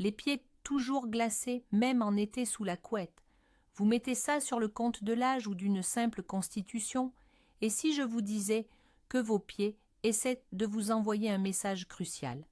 les pieds toujours glacés, même en été sous la couette. Vous mettez ça sur le compte de l'âge ou d'une simple constitution? Et si je vous disais que vos pieds essaient de vous envoyer un message crucial?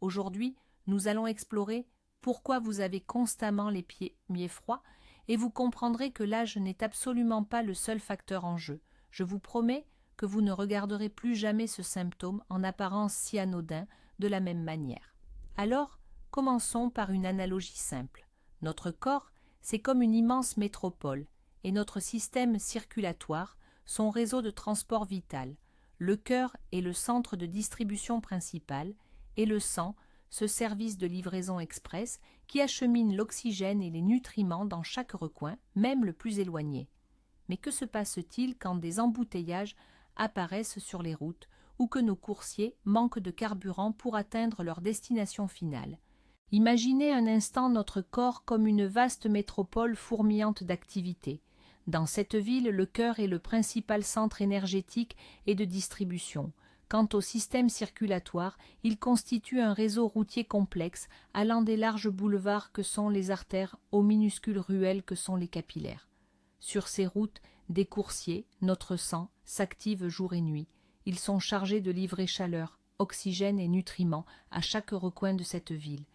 Aujourd'hui, nous allons explorer pourquoi vous avez constamment les pieds froids et vous comprendrez que l'âge n'est absolument pas le seul facteur en jeu. Je vous promets que vous ne regarderez plus jamais ce symptôme en apparence si anodin de la même manière. Alors, commençons par une analogie simple. Notre corps, c'est comme une immense métropole, et notre système circulatoire, son réseau de transport vital. Le cœur est le centre de distribution principal, et le sang, ce service de livraison express qui achemine l'oxygène et les nutriments dans chaque recoin, même le plus éloigné. Mais que se passe-t-il quand des embouteillages apparaissent sur les routes ou que nos coursiers manquent de carburant pour atteindre leur destination finale? Imaginez un instant notre corps comme une vaste métropole fourmillante d'activités. Dans cette ville, le cœur est le principal centre énergétique et de distribution. Quant au système circulatoire, il constitue un réseau routier complexe allant des larges boulevards que sont les artères aux minuscules ruelles que sont les capillaires. Sur ces routes, des coursiers, notre sang, s'activent jour et nuit. Ils sont chargés de livrer chaleur, oxygène et nutriments à chaque recoin de cette ville.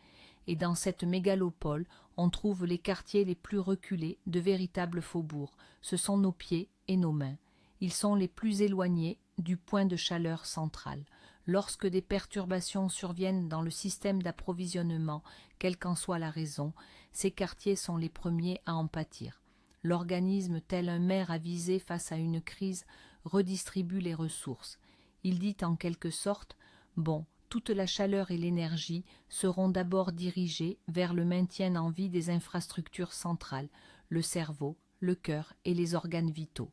Et dans cette mégalopole, on trouve les quartiers les plus reculés, de véritables faubourgs. Ce sont nos pieds et nos mains. Ils sont les plus éloignés du point de chaleur central. Lorsque des perturbations surviennent dans le système d'approvisionnement, quelle qu'en soit la raison, ces quartiers sont les premiers à en pâtir. L'organisme, tel un maire avisé face à une crise, redistribue les ressources. Il dit en quelque sorte « Bon, toute la chaleur et l'énergie seront d'abord dirigées vers le maintien en vie des infrastructures centrales, le cerveau, le cœur et les organes vitaux.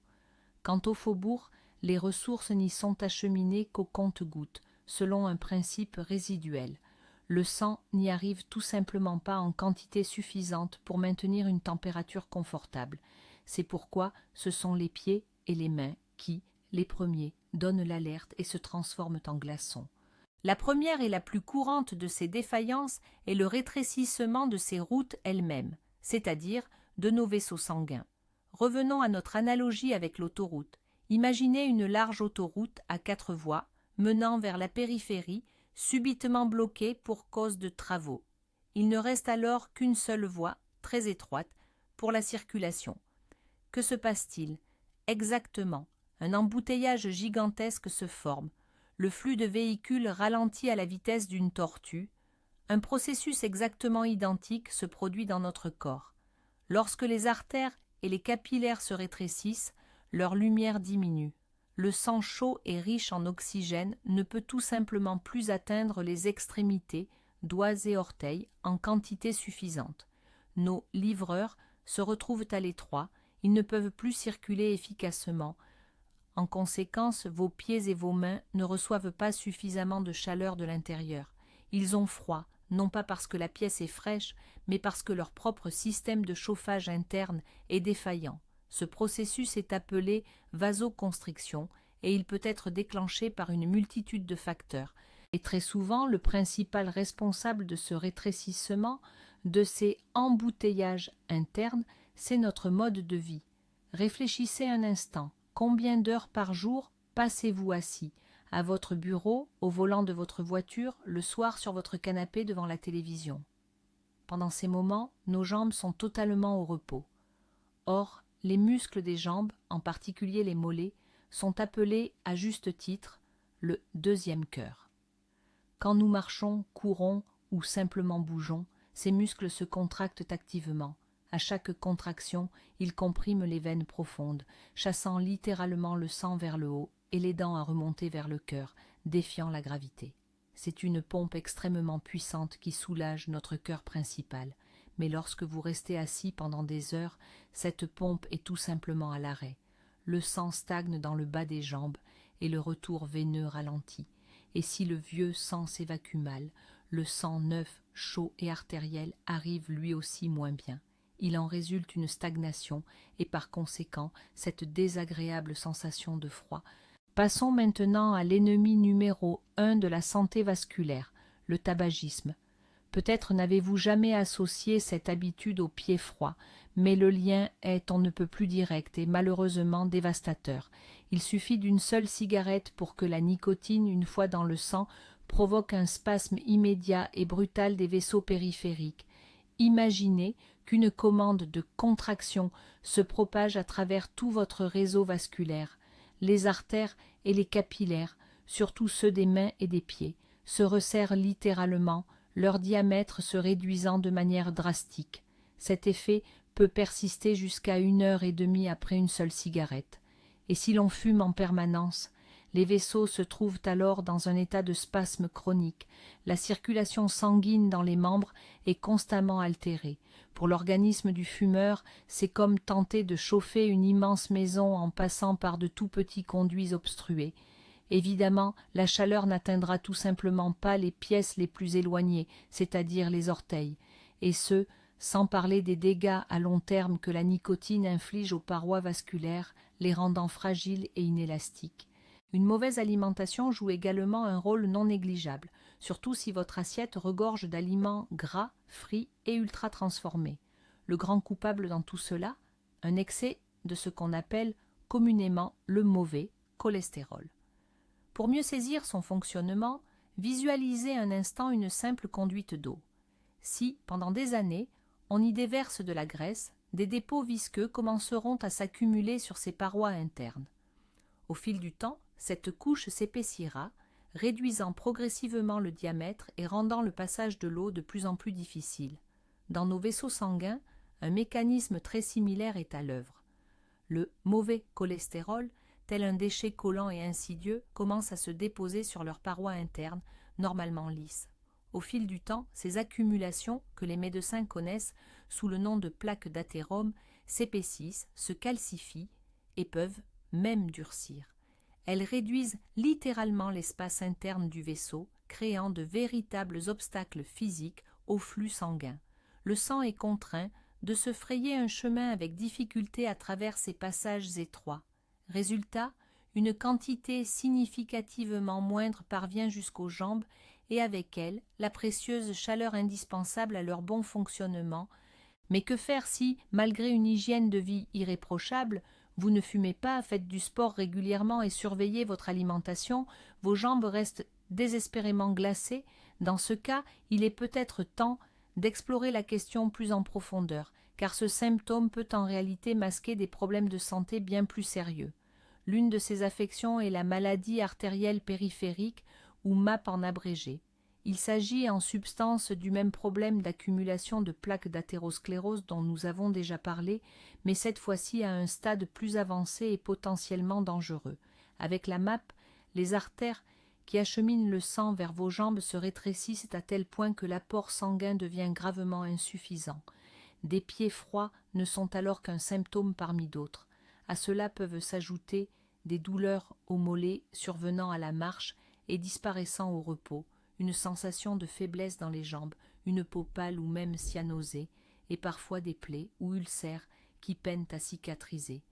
Quant au faubourg, les ressources n'y sont acheminées qu'au compte-gouttes, selon un principe résiduel. Le sang n'y arrive tout simplement pas en quantité suffisante pour maintenir une température confortable. C'est pourquoi ce sont les pieds et les mains qui, les premiers, donnent l'alerte et se transforment en glaçons. La première et la plus courante de ces défaillances est le rétrécissement de ces routes elles-mêmes, c'est-à-dire de nos vaisseaux sanguins. Revenons à notre analogie avec l'autoroute. Imaginez une large autoroute à 4 voies menant vers la périphérie, subitement bloquée pour cause de travaux. Il ne reste alors qu'une seule voie, très étroite, pour la circulation. Que se passe-t-il? Exactement, un embouteillage gigantesque se forme. Le flux de véhicules ralentit à la vitesse d'une tortue. Un processus exactement identique se produit dans notre corps. Lorsque les artères et les capillaires se rétrécissent, leur lumière diminue. Le sang chaud et riche en oxygène ne peut tout simplement plus atteindre les extrémités, doigts et orteils, en quantité suffisante. Nos livreurs se retrouvent à l'étroit, ils ne peuvent plus circuler efficacement. En conséquence, vos pieds et vos mains ne reçoivent pas suffisamment de chaleur de l'intérieur. Ils ont froid, non pas parce que la pièce est fraîche, mais parce que leur propre système de chauffage interne est défaillant. Ce processus est appelé vasoconstriction et il peut être déclenché par une multitude de facteurs. Et très souvent, le principal responsable de ce rétrécissement, de ces embouteillages internes, c'est notre mode de vie. Réfléchissez un instant. Combien d'heures par jour passez-vous assis, à votre bureau, au volant de votre voiture, le soir sur votre canapé devant la télévision? Pendant ces moments, nos jambes sont totalement au repos. Or, les muscles des jambes, en particulier les mollets, sont appelés à juste titre le deuxième cœur. Quand nous marchons, courons ou simplement bougeons, ces muscles se contractent activement. À chaque contraction, ils compriment les veines profondes, chassant littéralement le sang vers le haut et l'aidant à remonter vers le cœur, défiant la gravité. C'est une pompe extrêmement puissante qui soulage notre cœur principal. Mais lorsque vous restez assis pendant des heures, cette pompe est tout simplement à l'arrêt. Le sang stagne dans le bas des jambes et le retour veineux ralentit. Et si le vieux sang s'évacue mal, le sang neuf, chaud et artériel arrive lui aussi moins bien. Il en résulte une stagnation et par conséquent cette désagréable sensation de froid. Passons maintenant à l'ennemi numéro 1 de la santé vasculaire, le tabagisme. Peut-être n'avez-vous jamais associé cette habitude au pied froid, mais le lien est on ne peut plus direct et malheureusement dévastateur. Il suffit d'une seule cigarette pour que la nicotine, une fois dans le sang, provoque un spasme immédiat et brutal des vaisseaux périphériques. Imaginez qu'une commande de contraction se propage à travers tout votre réseau vasculaire. Les artères et les capillaires, surtout ceux des mains et des pieds, se resserrent littéralement, leur diamètre se réduisant de manière drastique. Cet effet peut persister jusqu'à 1 heure et demie après une seule cigarette. Et si l'on fume en permanence, les vaisseaux se trouvent alors dans un état de spasme chronique. La circulation sanguine dans les membres est constamment altérée. Pour l'organisme du fumeur, c'est comme tenter de chauffer une immense maison en passant par de tout petits conduits obstrués. Évidemment, la chaleur n'atteindra tout simplement pas les pièces les plus éloignées, c'est-à-dire les orteils, et ce, sans parler des dégâts à long terme que la nicotine inflige aux parois vasculaires, les rendant fragiles et inélastiques. Une mauvaise alimentation joue également un rôle non négligeable, surtout si votre assiette regorge d'aliments gras, frits et ultra transformés. Le grand coupable dans tout cela, un excès de ce qu'on appelle communément le mauvais cholestérol. Pour mieux saisir son fonctionnement, visualisez un instant une simple conduite d'eau. Si, pendant des années, on y déverse de la graisse, des dépôts visqueux commenceront à s'accumuler sur ses parois internes. Au fil du temps, cette couche s'épaissira, réduisant progressivement le diamètre et rendant le passage de l'eau de plus en plus difficile. Dans nos vaisseaux sanguins, un mécanisme très similaire est à l'œuvre. Le mauvais cholestérol, tel un déchet collant et insidieux, commence à se déposer sur leurs parois internes, normalement lisses. Au fil du temps, ces accumulations, que les médecins connaissent sous le nom de plaques d'athérome, s'épaississent, se calcifient et peuvent même durcir. Elles réduisent littéralement l'espace interne du vaisseau, créant de véritables obstacles physiques au flux sanguin. Le sang est contraint de se frayer un chemin avec difficulté à travers ces passages étroits. Résultat, une quantité significativement moindre parvient jusqu'aux jambes et avec elle la précieuse chaleur indispensable à leur bon fonctionnement. Mais que faire si, malgré une hygiène de vie irréprochable, vous ne fumez pas, faites du sport régulièrement et surveillez votre alimentation, vos jambes restent désespérément glacées? Dans ce cas, il est peut-être temps d'explorer la question plus en profondeur, car ce symptôme peut en réalité masquer des problèmes de santé bien plus sérieux. L'une de ces affections est la maladie artérielle périphérique, ou MAP en abrégé. Il s'agit en substance du même problème d'accumulation de plaques d'athérosclérose dont nous avons déjà parlé, mais cette fois-ci à un stade plus avancé et potentiellement dangereux. Avec la MAP, les artères qui acheminent le sang vers vos jambes se rétrécissent à tel point que l'apport sanguin devient gravement insuffisant. Des pieds froids ne sont alors qu'un symptôme parmi d'autres. À cela peuvent s'ajouter des douleurs aux mollets survenant à la marche et disparaissant au repos, une sensation de faiblesse dans les jambes, une peau pâle ou même cyanosée, et parfois des plaies ou ulcères qui peinent à cicatriser.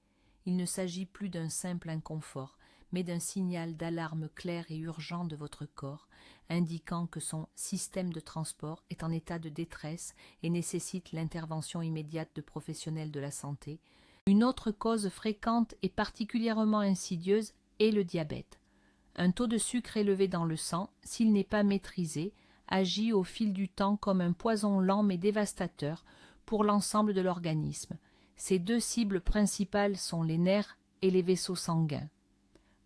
Il ne s'agit plus d'un simple inconfort, mais d'un signal d'alarme clair et urgent de votre corps, indiquant que son système de transport est en état de détresse et nécessite l'intervention immédiate de professionnels de la santé. Une autre cause fréquente et particulièrement insidieuse est le diabète. Un taux de sucre élevé dans le sang, s'il n'est pas maîtrisé, agit au fil du temps comme un poison lent mais dévastateur pour l'ensemble de l'organisme. Ces deux cibles principales sont les nerfs et les vaisseaux sanguins.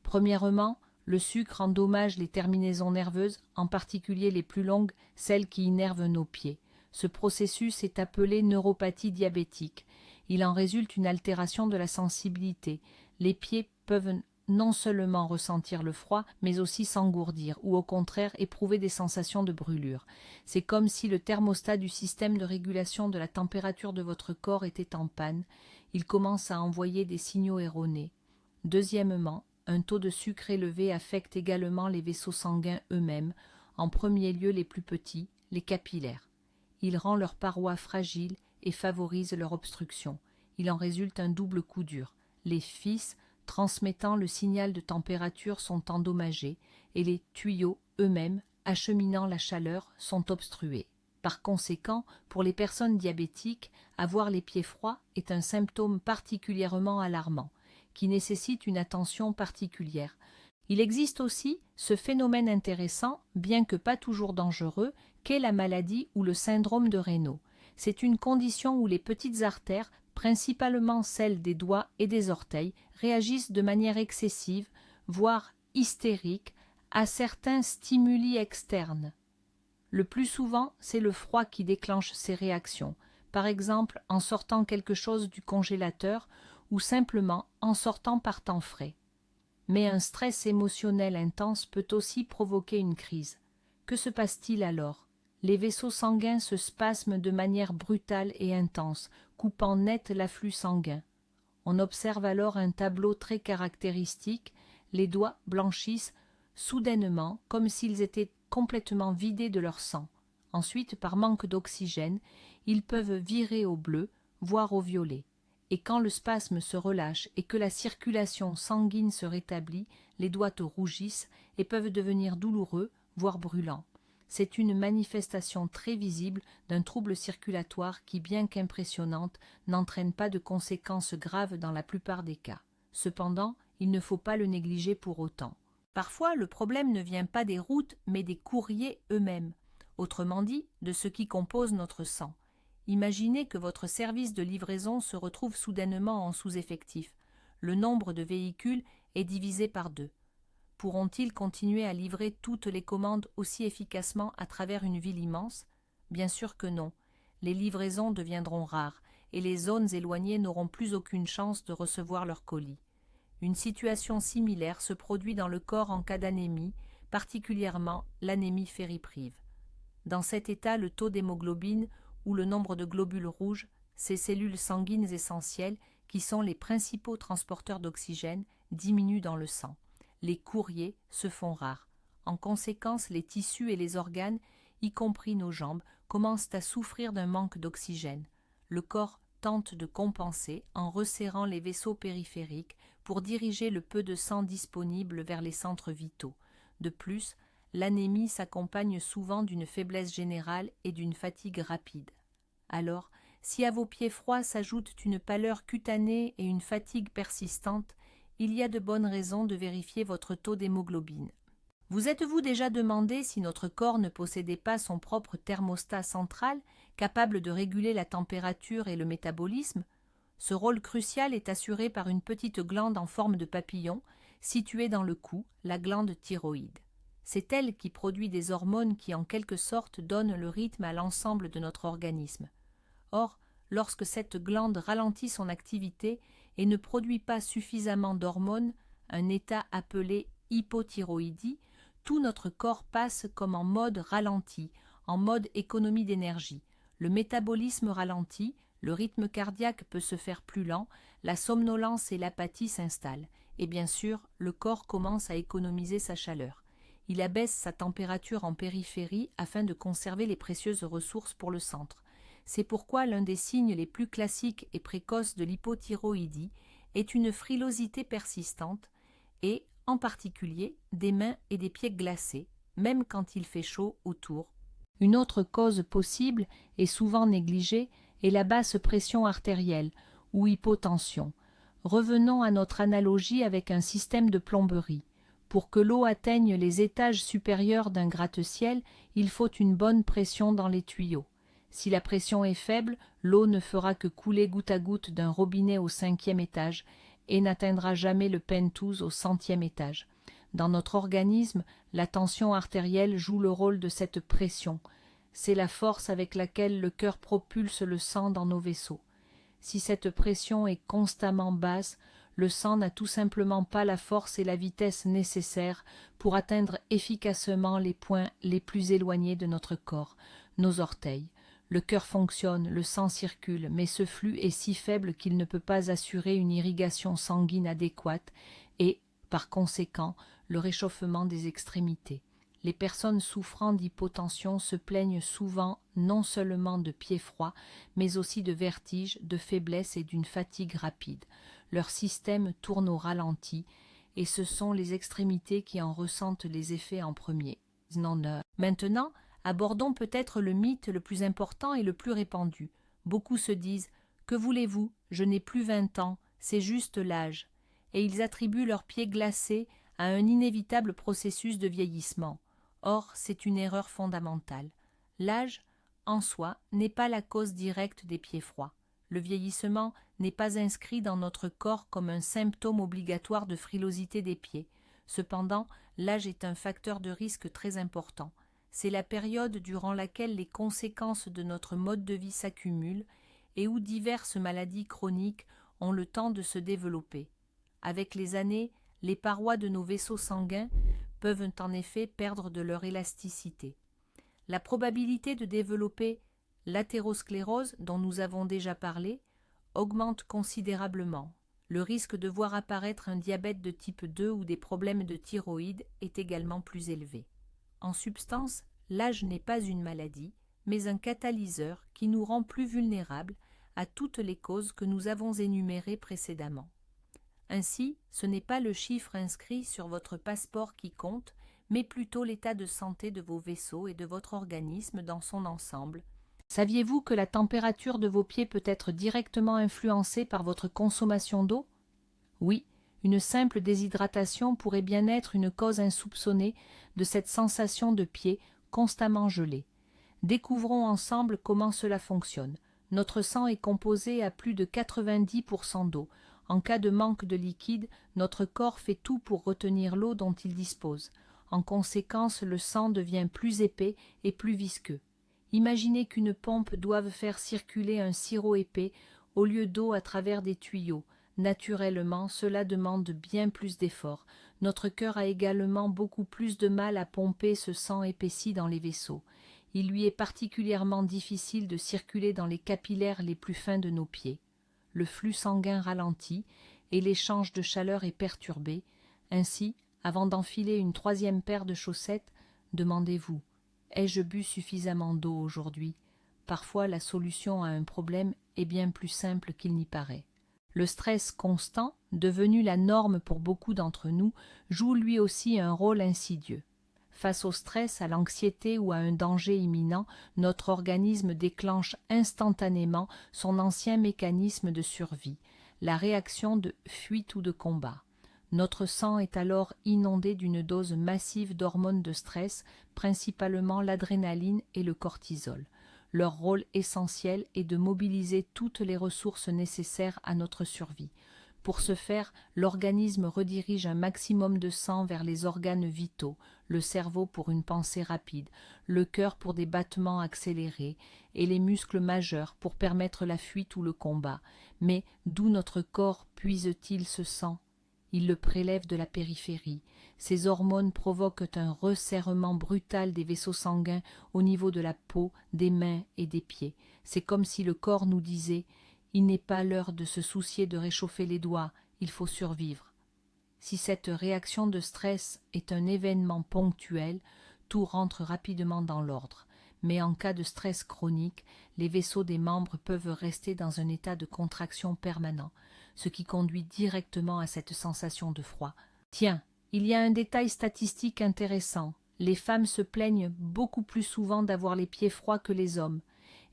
Premièrement, le sucre endommage les terminaisons nerveuses, en particulier les plus longues, celles qui innervent nos pieds. Ce processus est appelé neuropathie diabétique. Il en résulte une altération de la sensibilité. Les pieds peuvent non seulement ressentir le froid, mais aussi s'engourdir ou au contraire éprouver des sensations de brûlure. C'est comme si le thermostat du système de régulation de la température de votre corps était en panne. Il commence à envoyer des signaux erronés. Deuxièmement, un taux de sucre élevé affecte également les vaisseaux sanguins eux-mêmes, en premier lieu les plus petits, les capillaires. Il rend leurs parois fragiles et favorise leur obstruction. Il en résulte un double coup dur. Les fils transmettant le signal de température sont endommagés et les tuyaux eux-mêmes, acheminant la chaleur, sont obstrués. Par conséquent, pour les personnes diabétiques, avoir les pieds froids est un symptôme particulièrement alarmant, qui nécessite une attention particulière. Il existe aussi ce phénomène intéressant, bien que pas toujours dangereux, qu'est la maladie ou le syndrome de Raynaud. C'est une condition où les petites artères, principalement celles des doigts et des orteils, réagissent de manière excessive, voire hystérique, à certains stimuli externes. Le plus souvent, c'est le froid qui déclenche ces réactions, par exemple en sortant quelque chose du congélateur ou simplement en sortant par temps frais. Mais un stress émotionnel intense peut aussi provoquer une crise. Que se passe-t-il alors? Les vaisseaux sanguins se spasment de manière brutale et intense, coupant net l'afflux sanguin. On observe alors un tableau très caractéristique, les doigts blanchissent soudainement comme s'ils étaient complètement vidés de leur sang. Ensuite, par manque d'oxygène, ils peuvent virer au bleu, voire au violet. Et quand le spasme se relâche et que la circulation sanguine se rétablit, les doigts rougissent et peuvent devenir douloureux, voire brûlants. C'est une manifestation très visible d'un trouble circulatoire qui, bien qu'impressionnante, n'entraîne pas de conséquences graves dans la plupart des cas. Cependant, il ne faut pas le négliger pour autant. Parfois, le problème ne vient pas des routes, mais des courriers eux-mêmes, autrement dit, de ce qui compose notre sang. Imaginez que votre service de livraison se retrouve soudainement en sous-effectif. Le nombre de véhicules est divisé par 2. Pourront-ils continuer à livrer toutes les commandes aussi efficacement à travers une ville immense? Bien sûr que non. Les livraisons deviendront rares et les zones éloignées n'auront plus aucune chance de recevoir leurs colis. Une situation similaire se produit dans le corps en cas d'anémie, particulièrement l'anémie fériprive. Dans cet état, le taux d'hémoglobine ou le nombre de globules rouges, ces cellules sanguines essentielles qui sont les principaux transporteurs d'oxygène, diminue dans le sang. Les courriers se font rares. En conséquence, les tissus et les organes, y compris nos jambes, commencent à souffrir d'un manque d'oxygène. Le corps tente de compenser en resserrant les vaisseaux périphériques pour diriger le peu de sang disponible vers les centres vitaux. De plus, l'anémie s'accompagne souvent d'une faiblesse générale et d'une fatigue rapide. Alors, si à vos pieds froids s'ajoutent une pâleur cutanée et une fatigue persistante, il y a de bonnes raisons de vérifier votre taux d'hémoglobine. Vous êtes-vous déjà demandé si notre corps ne possédait pas son propre thermostat central, capable de réguler la température et le métabolisme? Ce rôle crucial est assuré par une petite glande en forme de papillon, située dans le cou, la glande thyroïde. C'est elle qui produit des hormones qui, en quelque sorte, donnent le rythme à l'ensemble de notre organisme. Or, lorsque cette glande ralentit son activité et ne produit pas suffisamment d'hormones, un état appelé hypothyroïdie, tout notre corps passe comme en mode ralenti, en mode économie d'énergie. Le métabolisme ralentit, le rythme cardiaque peut se faire plus lent, la somnolence et l'apathie s'installent, et bien sûr, le corps commence à économiser sa chaleur. Il abaisse sa température en périphérie afin de conserver les précieuses ressources pour le centre. C'est pourquoi l'un des signes les plus classiques et précoces de l'hypothyroïdie est une frilosité persistante et, en particulier, des mains et des pieds glacés, même quand il fait chaud autour. Une autre cause possible, et souvent négligée, est la basse pression artérielle ou hypotension. Revenons à notre analogie avec un système de plomberie. Pour que l'eau atteigne les étages supérieurs d'un gratte-ciel, il faut une bonne pression dans les tuyaux. Si la pression est faible, l'eau ne fera que couler goutte à goutte d'un robinet au 5e étage et n'atteindra jamais le penthouse au 100e étage. Dans notre organisme, la tension artérielle joue le rôle de cette pression. C'est la force avec laquelle le cœur propulse le sang dans nos vaisseaux. Si cette pression est constamment basse, le sang n'a tout simplement pas la force et la vitesse nécessaires pour atteindre efficacement les points les plus éloignés de notre corps, nos orteils. Le cœur fonctionne, le sang circule, mais ce flux est si faible qu'il ne peut pas assurer une irrigation sanguine adéquate et, par conséquent, le réchauffement des extrémités. Les personnes souffrant d'hypotension se plaignent souvent non seulement de pieds froids, mais aussi de vertiges, de faiblesse et d'une fatigue rapide. Leur système tourne au ralenti, et ce sont les extrémités qui en ressentent les effets en premier. Maintenant, Abordons peut-être le mythe le plus important et le plus répandu. Beaucoup se disent « Que voulez-vous? Je n'ai plus 20 ans, c'est juste l'âge », et ils attribuent leurs pieds glacés à un inévitable processus de vieillissement. Or, c'est une erreur fondamentale. L'âge, en soi, n'est pas la cause directe des pieds froids. Le vieillissement n'est pas inscrit dans notre corps comme un symptôme obligatoire de frilosité des pieds. Cependant, l'âge est un facteur de risque très important. C'est la période durant laquelle les conséquences de notre mode de vie s'accumulent et où diverses maladies chroniques ont le temps de se développer. Avec les années, les parois de nos vaisseaux sanguins peuvent en effet perdre de leur élasticité. La probabilité de développer l'athérosclérose, dont nous avons déjà parlé, augmente considérablement. Le risque de voir apparaître un diabète de type 2 ou des problèmes de thyroïde est également plus élevé. En substance, l'âge n'est pas une maladie, mais un catalyseur qui nous rend plus vulnérables à toutes les causes que nous avons énumérées précédemment. Ainsi, ce n'est pas le chiffre inscrit sur votre passeport qui compte, mais plutôt l'état de santé de vos vaisseaux et de votre organisme dans son ensemble. Saviez-vous que la température de vos pieds peut être directement influencée par votre consommation d'eau? Oui, une simple déshydratation pourrait bien être une cause insoupçonnée de cette sensation de pieds constamment gelés. Découvrons ensemble comment cela fonctionne. Notre sang est composé à plus de 90% d'eau. En cas de manque de liquide, notre corps fait tout pour retenir l'eau dont il dispose. En conséquence, le sang devient plus épais et plus visqueux. Imaginez qu'une pompe doive faire circuler un sirop épais au lieu d'eau à travers des tuyaux. Naturellement, cela demande bien plus d'efforts. Notre cœur a également beaucoup plus de mal à pomper ce sang épaissi dans les vaisseaux. Il lui est particulièrement difficile de circuler dans les capillaires les plus fins de nos pieds. Le flux sanguin ralentit et l'échange de chaleur est perturbé. Ainsi, avant d'enfiler une troisième paire de chaussettes, demandez-vous: ai-je bu suffisamment d'eau aujourd'hui? Parfois, la solution à un problème est bien plus simple qu'il n'y paraît. Le stress constant, devenu la norme pour beaucoup d'entre nous, joue lui aussi un rôle insidieux. Face au stress, à l'anxiété ou à un danger imminent, notre organisme déclenche instantanément son ancien mécanisme de survie, la réaction de fuite ou de combat. Notre sang est alors inondé d'une dose massive d'hormones de stress, principalement l'adrénaline et le cortisol. Leur rôle essentiel est de mobiliser toutes les ressources nécessaires à notre survie. Pour ce faire, l'organisme redirige un maximum de sang vers les organes vitaux, le cerveau pour une pensée rapide, le cœur pour des battements accélérés et les muscles majeurs pour permettre la fuite ou le combat. Mais d'où notre corps puise-t-il ce sang? Il le prélève de la périphérie. Ces hormones provoquent un resserrement brutal des vaisseaux sanguins au niveau de la peau, des mains et des pieds. C'est comme si le corps nous disait: il n'est pas l'heure de se soucier de réchauffer les doigts, il faut survivre. Si cette réaction de stress est un événement ponctuel, tout rentre rapidement dans l'ordre. Mais en cas de stress chronique, les vaisseaux des membres peuvent rester dans un état de contraction permanent, ce qui conduit directement à cette sensation de froid. Tiens, il y a un détail statistique intéressant. Les femmes se plaignent beaucoup plus souvent d'avoir les pieds froids que les hommes,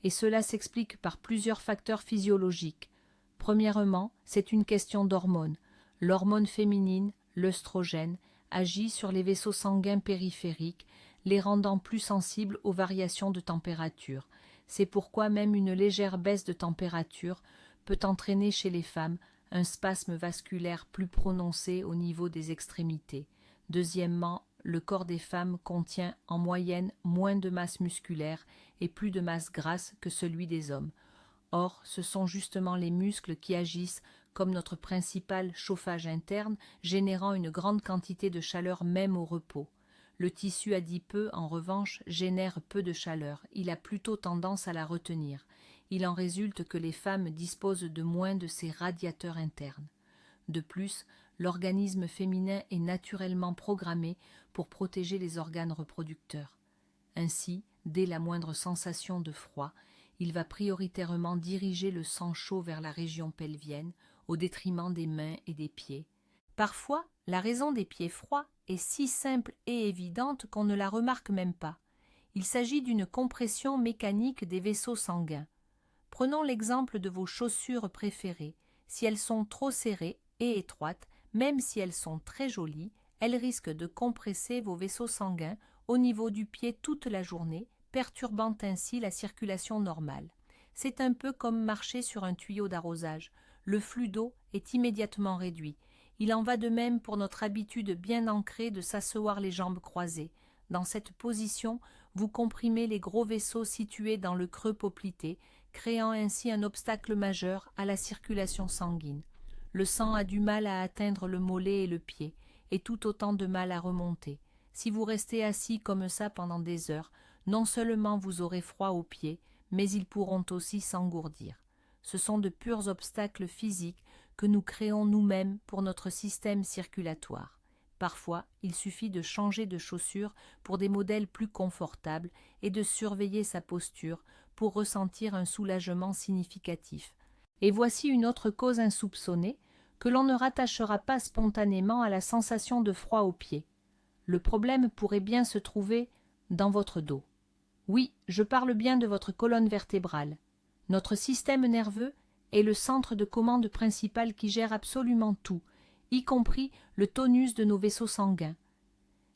et cela s'explique par plusieurs facteurs physiologiques. Premièrement, c'est une question d'hormones. L'hormone féminine, l'œstrogène, agit sur les vaisseaux sanguins périphériques, les rendant plus sensibles aux variations de température. C'est pourquoi même une légère baisse de température peut entraîner chez les femmes un spasme vasculaire plus prononcé au niveau des extrémités. Deuxièmement, le corps des femmes contient en moyenne moins de masse musculaire et plus de masse grasse que celui des hommes. Or, ce sont justement les muscles qui agissent comme notre principal chauffage interne, générant une grande quantité de chaleur même au repos. Le tissu adipeux, en revanche, génère peu de chaleur, il a plutôt tendance à la retenir. Il en résulte que les femmes disposent de moins de ces radiateurs internes. De plus, l'organisme féminin est naturellement programmé pour protéger les organes reproducteurs. Ainsi, dès la moindre sensation de froid, il va prioritairement diriger le sang chaud vers la région pelvienne, au détriment des mains et des pieds. Parfois, la raison des pieds froids est si simple et évidente qu'on ne la remarque même pas. Il s'agit d'une compression mécanique des vaisseaux sanguins. Prenons l'exemple de vos chaussures préférées. Si elles sont trop serrées et étroites, même si elles sont très jolies, elles risquent de compresser vos vaisseaux sanguins au niveau du pied toute la journée, perturbant ainsi la circulation normale. C'est un peu comme marcher sur un tuyau d'arrosage. Le flux d'eau est immédiatement réduit. Il en va de même pour notre habitude bien ancrée de s'asseoir les jambes croisées. Dans cette position, vous comprimez les gros vaisseaux situés dans le creux poplité, créant ainsi un obstacle majeur à la circulation sanguine. Le sang a du mal à atteindre le mollet et le pied, et tout autant de mal à remonter. Si vous restez assis comme ça pendant des heures, non seulement vous aurez froid aux pieds, mais ils pourront aussi s'engourdir. Ce sont de purs obstacles physiques que nous créons nous-mêmes pour notre système circulatoire. Parfois, il suffit de changer de chaussures pour des modèles plus confortables et de surveiller sa posture pour ressentir un soulagement significatif. Et voici une autre cause insoupçonnée que l'on ne rattachera pas spontanément à la sensation de froid aux pieds. Le problème pourrait bien se trouver dans votre dos. Oui, je parle bien de votre colonne vertébrale. Notre système nerveux est le centre de commande principal qui gère absolument tout, y compris le tonus de nos vaisseaux sanguins.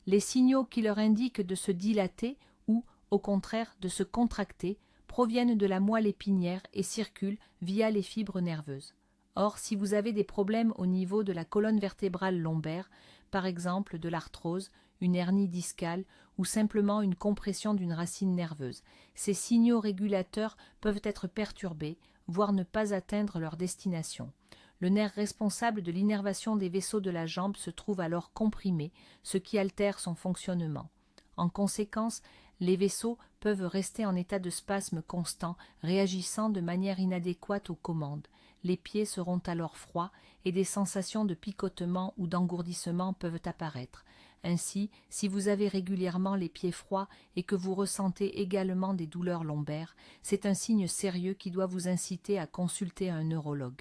Les signaux qui leur indiquent de se dilater ou, au contraire, de se contracter proviennent de la moelle épinière et circulent via les fibres nerveuses. Or, si vous avez des problèmes au niveau de la colonne vertébrale lombaire, par exemple de l'arthrose, une hernie discale ou simplement une compression d'une racine nerveuse, ces signaux régulateurs peuvent être perturbés, voire ne pas atteindre leur destination. Le nerf responsable de l'innervation des vaisseaux de la jambe se trouve alors comprimé, ce qui altère son fonctionnement. En conséquence, les vaisseaux peuvent rester en état de spasme constant, réagissant de manière inadéquate aux commandes. Les pieds seront alors froids et des sensations de picotement ou d'engourdissement peuvent apparaître. Ainsi, si vous avez régulièrement les pieds froids et que vous ressentez également des douleurs lombaires, c'est un signe sérieux qui doit vous inciter à consulter un neurologue.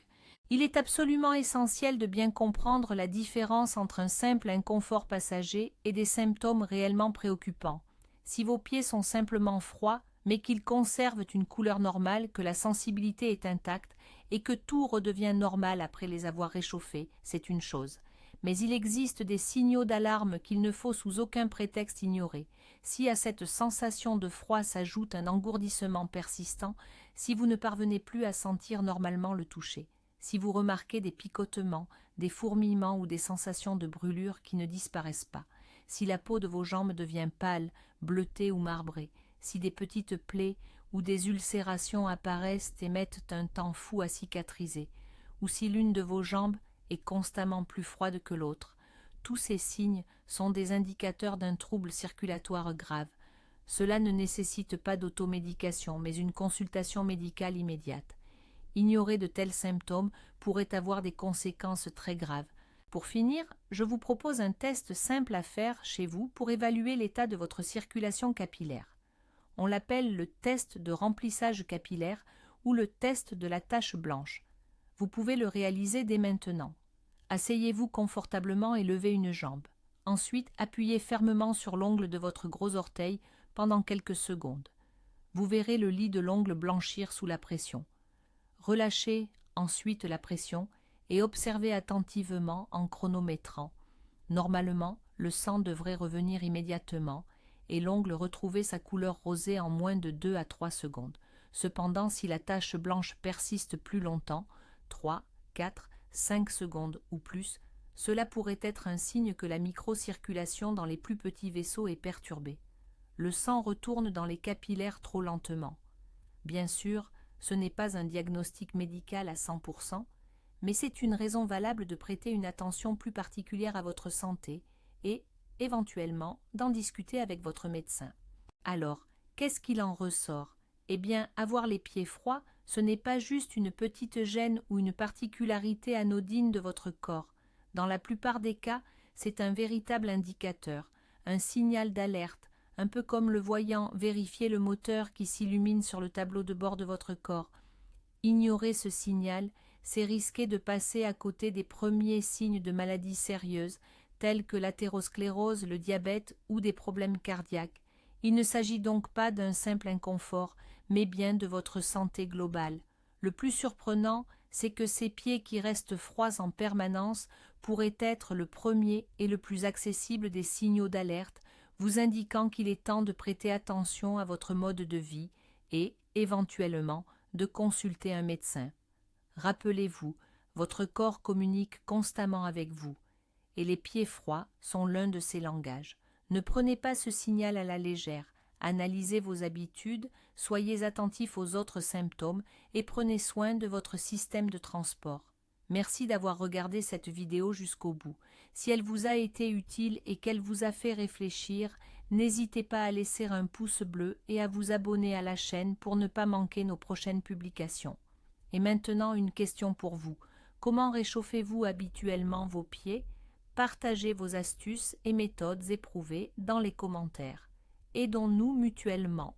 Il est absolument essentiel de bien comprendre la différence entre un simple inconfort passager et des symptômes réellement préoccupants. Si vos pieds sont simplement froids, mais qu'ils conservent une couleur normale, que la sensibilité est intacte et que tout redevient normal après les avoir réchauffés, c'est une chose. Mais il existe des signaux d'alarme qu'il ne faut sous aucun prétexte ignorer. Si à cette sensation de froid s'ajoute un engourdissement persistant, si vous ne parvenez plus à sentir normalement le toucher, si vous remarquez des picotements, des fourmillements ou des sensations de brûlure qui ne disparaissent pas, si la peau de vos jambes devient pâle, bleutée ou marbrée, si des petites plaies ou des ulcérations apparaissent et mettent un temps fou à cicatriser, ou si l'une de vos jambes est constamment plus froide que l'autre, tous ces signes sont des indicateurs d'un trouble circulatoire grave. Cela ne nécessite pas d'automédication, mais une consultation médicale immédiate. Ignorer de tels symptômes pourrait avoir des conséquences très graves. Pour finir, je vous propose un test simple à faire chez vous pour évaluer l'état de votre circulation capillaire. On l'appelle le test de remplissage capillaire ou le test de la tache blanche. Vous pouvez le réaliser dès maintenant. Asseyez-vous confortablement et levez une jambe. Ensuite, appuyez fermement sur l'ongle de votre gros orteil pendant quelques secondes. Vous verrez le lis de l'ongle blanchir sous la pression. Relâchez ensuite la pression et observez attentivement en chronométrant. Normalement, le sang devrait revenir immédiatement et l'ongle retrouver sa couleur rosée en moins de 2 à 3 secondes. Cependant, si la tache blanche persiste plus longtemps, 3, 4, 5 secondes ou plus, cela pourrait être un signe que la microcirculation dans les plus petits vaisseaux est perturbée. Le sang retourne dans les capillaires trop lentement. Bien sûr, ce n'est pas un diagnostic médical à 100%, mais c'est une raison valable de prêter une attention plus particulière à votre santé et, éventuellement, d'en discuter avec votre médecin. Alors, qu'est-ce qu'il en ressort? Eh bien, avoir les pieds froids, ce n'est pas juste une petite gêne ou une particularité anodine de votre corps. Dans la plupart des cas, c'est un véritable indicateur, un signal d'alerte, un peu comme le voyant vérifier le moteur qui s'illumine sur le tableau de bord de votre corps. Ignorer ce signal, c'est risquer de passer à côté des premiers signes de maladies sérieuses, tels que l'athérosclérose, le diabète ou des problèmes cardiaques. Il ne s'agit donc pas d'un simple inconfort, mais bien de votre santé globale. Le plus surprenant, c'est que ces pieds qui restent froids en permanence pourraient être le premier et le plus accessible des signaux d'alerte, vous indiquant qu'il est temps de prêter attention à votre mode de vie et, éventuellement, de consulter un médecin. Rappelez-vous, votre corps communique constamment avec vous, et les pieds froids sont l'un de ces langages. Ne prenez pas ce signal à la légère, analysez vos habitudes, soyez attentif aux autres symptômes et prenez soin de votre système de transport. Merci d'avoir regardé cette vidéo jusqu'au bout. Si elle vous a été utile et qu'elle vous a fait réfléchir, n'hésitez pas à laisser un pouce bleu et à vous abonner à la chaîne pour ne pas manquer nos prochaines publications. Et maintenant, une question pour vous. Comment réchauffez-vous habituellement vos pieds? Partagez vos astuces et méthodes éprouvées dans les commentaires. Aidons-nous mutuellement.